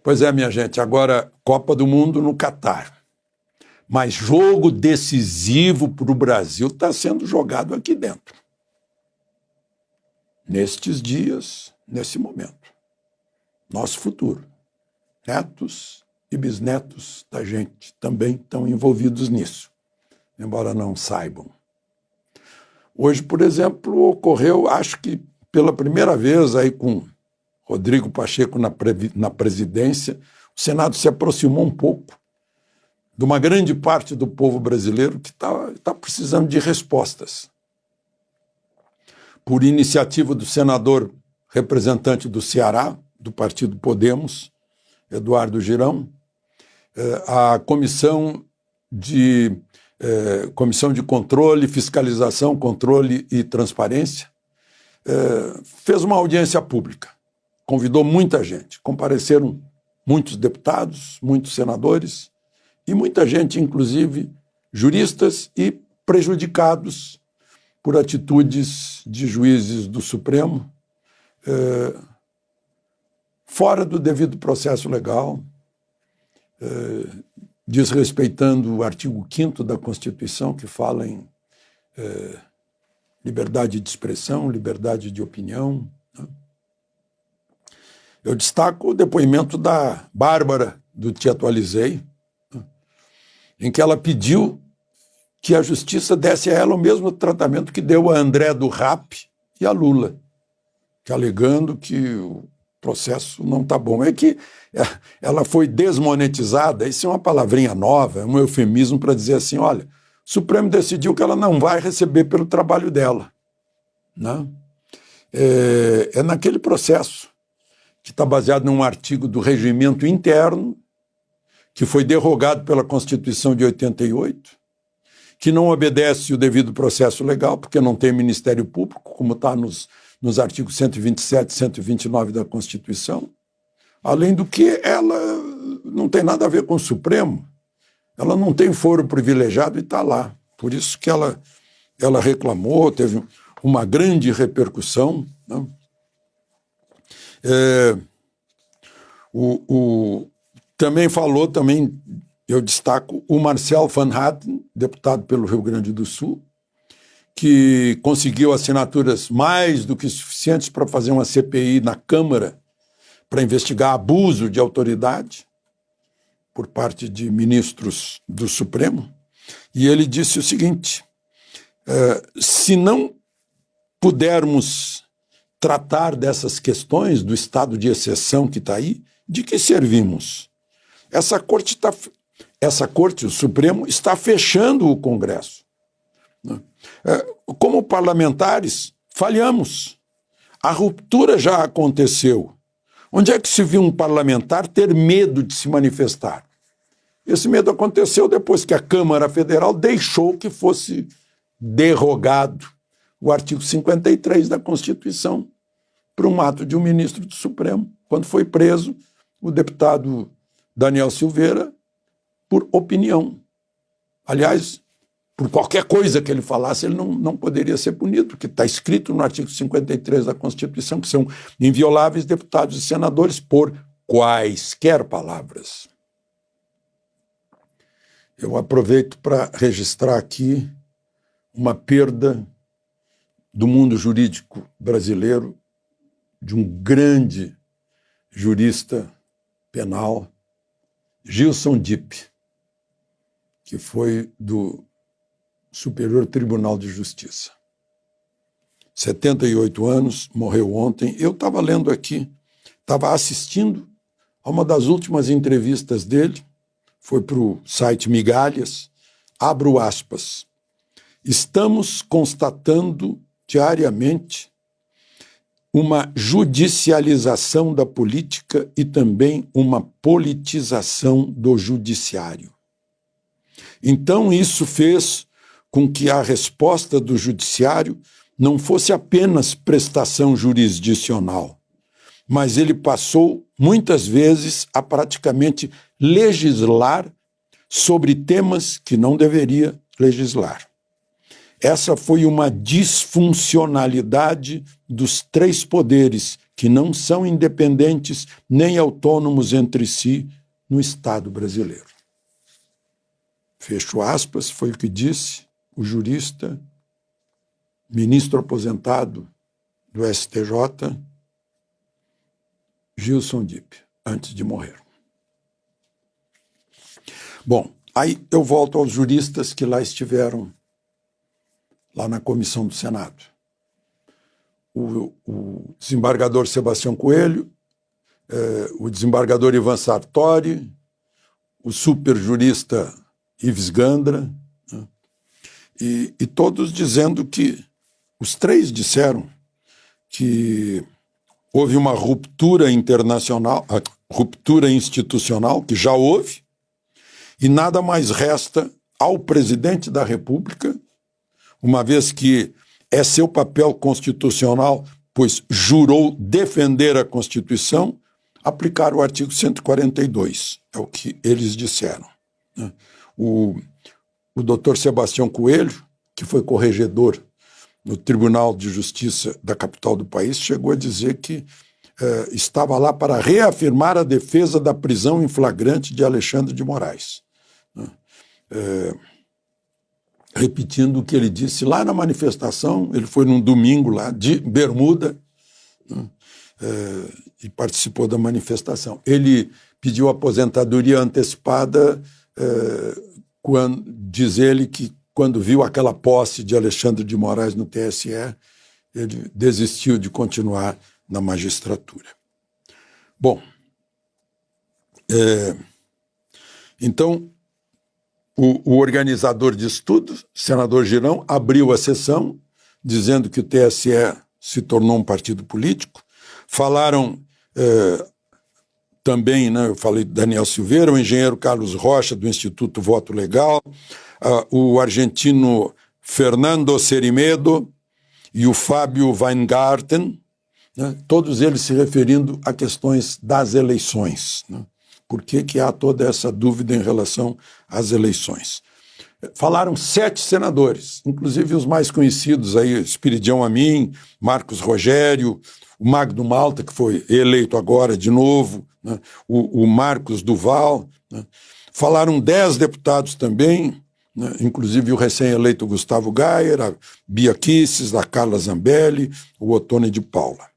Pois é, minha gente, agora Copa do Mundo no Catar. Mas jogo decisivo para o Brasil está sendo jogado aqui dentro. Nestes dias, nesse momento. Nosso futuro. Netos e bisnetos da gente também estão envolvidos nisso, embora não saibam. Hoje, por exemplo, ocorreu, acho que pela primeira vez aí com Rodrigo Pacheco na presidência, o Senado se aproximou um pouco de uma grande parte do povo brasileiro que está precisando de respostas. Por iniciativa do senador representante do Ceará, do partido Podemos, Eduardo Girão, a Comissão de Controle, Fiscalização, Controle e Transparência fez uma audiência pública, convidou muita gente, compareceram muitos deputados, muitos senadores e muita gente, inclusive juristas e prejudicados por atitudes de juízes do Supremo fora do devido processo legal, desrespeitando o artigo 5º da Constituição, que fala em liberdade de expressão, liberdade de opinião. Né? Eu destaco o depoimento da Bárbara, do Te Atualizei, né? Em que ela pediu que a justiça desse a ela o mesmo tratamento que deu a André do Rap e a Lula, que alegando que o processo não está bom. É que ela foi desmonetizada, isso é uma palavrinha nova, é um eufemismo para dizer assim, olha, o Supremo decidiu que ela não vai receber pelo trabalho dela. Né? É naquele processo que está baseado num artigo do regimento interno, que foi derrogado pela Constituição de 88, que não obedece o devido processo legal, porque não tem Ministério Público, como está nos artigos 127 e 129 da Constituição, além do que ela não tem nada a ver com o Supremo, ela não tem foro privilegiado e está lá. Por isso que ela reclamou, teve uma grande repercussão. Né? Também falou, eu destaco, o Marcel Van Hatten, deputado pelo Rio Grande do Sul, que conseguiu assinaturas mais do que suficientes para fazer uma CPI na Câmara para investigar abuso de autoridade por parte de ministros do Supremo. E ele disse o seguinte, se não pudermos tratar dessas questões do estado de exceção que está aí, de que servimos? Essa corte, o Supremo, está fechando o Congresso. Como parlamentares, falhamos. A ruptura já aconteceu. Onde é que se viu um parlamentar ter medo de se manifestar? Esse medo aconteceu depois que a Câmara Federal deixou que fosse derrogado o artigo 53 da Constituição por um ato de um ministro do Supremo, quando foi preso o deputado Daniel Silveira por opinião. Aliás, por qualquer coisa que ele falasse, ele não poderia ser punido, porque está escrito no artigo 53 da Constituição que são invioláveis deputados e senadores por quaisquer palavras. Eu aproveito para registrar aqui uma perda do mundo jurídico brasileiro, de um grande jurista penal, Gilson Dipp, que foi do Superior Tribunal de Justiça. 78 anos, morreu ontem. Eu estava lendo aqui, estava assistindo a uma das últimas entrevistas dele, foi para o site Migalhas, abro aspas, estamos constatando diariamente uma judicialização da política e também uma politização do judiciário. Então isso fez com que a resposta do judiciário não fosse apenas prestação jurisdicional, mas ele passou, muitas vezes, a praticamente legislar sobre temas que não deveria legislar. Essa foi uma disfuncionalidade dos três poderes que não são independentes nem autônomos entre si no Estado brasileiro. Fecho aspas, foi o que disse o jurista, ministro aposentado do STJ, Gilson Dipp, antes de morrer. Bom, aí eu volto aos juristas que lá estiveram, lá na comissão do Senado. O desembargador Sebastião Coelho, o desembargador Ivan Sartori, o superjurista Ives Gandra, né? E todos dizendo que, os três disseram que houve uma ruptura internacional, ruptura institucional, que já houve, e nada mais resta ao presidente da República, uma vez que é seu papel constitucional, pois jurou defender a Constituição, aplicar o artigo 142, é o que eles disseram. O doutor Sebastião Coelho, que foi corregedor no Tribunal de Justiça da capital do país, chegou a dizer que estava lá para reafirmar a defesa da prisão em flagrante de Alexandre de Moraes. Repetindo o que ele disse lá na manifestação, ele foi num domingo lá de bermuda, né, e participou da manifestação. Ele pediu aposentadoria antecipada, diz ele que quando viu aquela posse de Alexandre de Moraes no TSE, ele desistiu de continuar na magistratura. Bom, então, o organizador disso tudo, senador Girão, abriu a sessão dizendo que o TSE se tornou um partido político. Falaram também, né, eu falei do Daniel Silveira, o engenheiro Carlos Rocha, do Instituto Voto Legal, o argentino Fernando Cerimedo e o Fábio Weingarten, né, todos eles se referindo a questões das eleições, né? Por que há toda essa dúvida em relação às eleições? Falaram 7 senadores, inclusive os mais conhecidos aí, Espiridião Amin, Marcos Rogério, o Magno Malta, que foi eleito agora de novo, né? o Marcos Duval, né? Falaram 10 deputados também, né? Inclusive o recém-eleito Gustavo Gayer, a Bia Kicis, a Carla Zambelli, o Ottone de Paula.